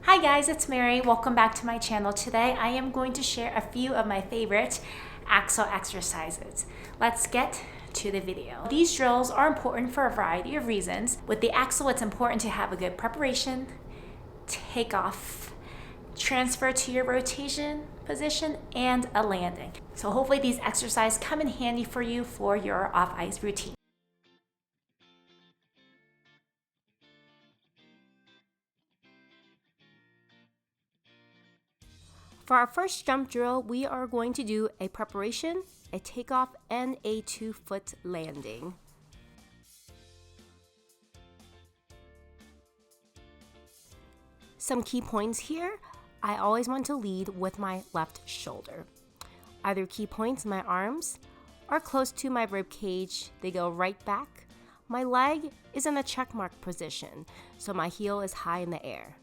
Hi guys, it's Mary. Welcome back to my channel. Today I am going to share a few of my favorite Axel exercises. Let's get to the video. These drills are important for a variety of reasons. With the Axel, it's important to have a good preparation, takeoff, transfer to your rotation position, and a landing. So hopefully these exercises come in handy for you for your off-ice routine. For our first jump drill, we are going to do a preparation, a takeoff, and a 2-foot landing. Some key points here. I always want to lead with my left shoulder. Other key points, my arms are close to my rib cage. They go right back. My leg is in a check mark position, so my heel is high in the air.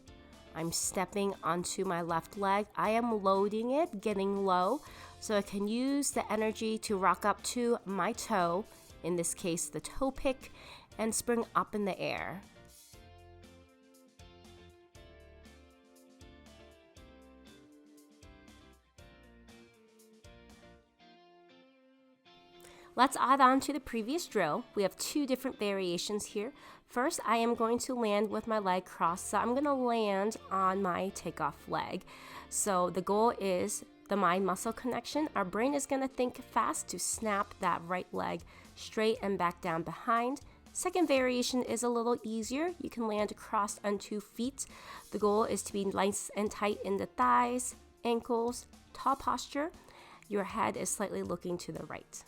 I'm stepping onto my left leg. I am loading it, getting low, so I can use the energy to rock up to my toe, in this case the toe pick, and spring up in the air. Let's add on to the previous drill. We have two different variations here. First, I am going to land with my leg crossed. So I'm going to land on my takeoff leg. So the goal is the mind-muscle connection. Our brain is going to think fast to snap that right leg straight and back down behind. Second variation is a little easier. You can land crossed on 2 feet. The goal is to be nice and tight in the thighs, ankles, tall posture. Your head is slightly looking to the right.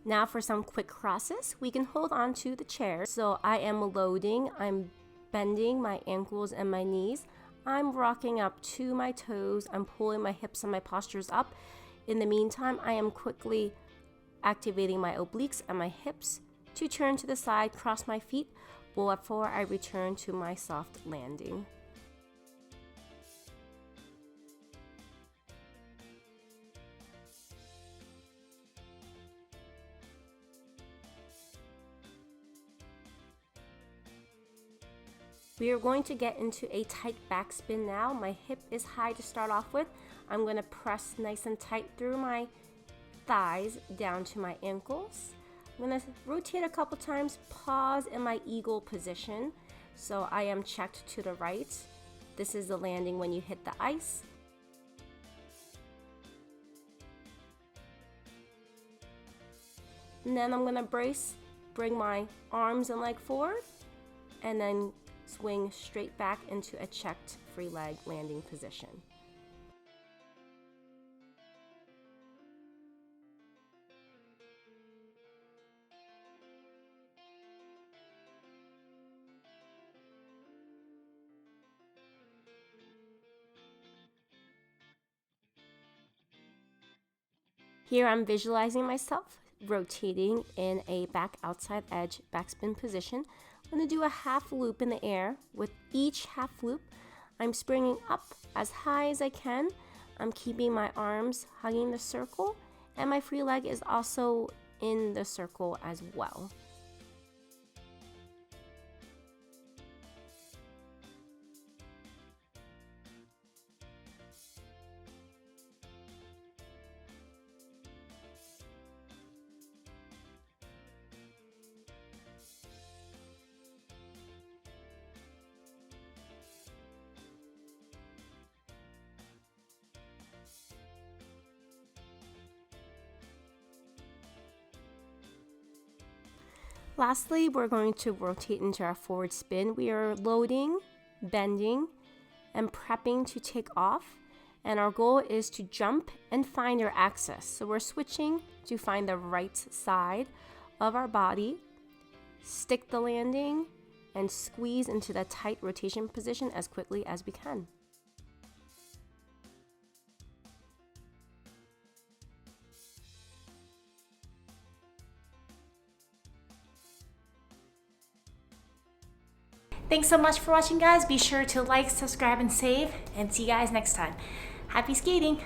Now for some quick crosses, we can hold on to the chair. So I am loading, I'm bending my ankles and my knees. I'm rocking up to my toes. I'm pulling my hips and my postures up. In the meantime, I am quickly activating my obliques and my hips to turn to the side, cross my feet, before I return to my soft landing. We are going to get into a tight backspin now. My hip is high to start off with. I'm going to press nice and tight through my thighs down to my ankles. I'm going to rotate a couple times, pause in my eagle position. So I am checked to the right. This is the landing when you hit the ice. And then I'm going to brace, bring my arms and leg forward, and then swing straight back into a checked free leg landing position. Here I'm visualizing myself rotating in a back outside edge backspin position. I'm going to do a half loop in the air. With each half loop, I'm springing up as high as I can. I'm keeping my arms hugging the circle, and my free leg is also in the circle as well. Lastly, we're going to rotate into our forward spin. We are loading, bending, and prepping to take off. And our goal is to jump and find our axis. So we're switching to find the right side of our body, stick the landing, and squeeze into that tight rotation position as quickly as we can. Thanks so much for watching, guys. Be sure to like, subscribe, and save, and see you guys next time. Happy skating!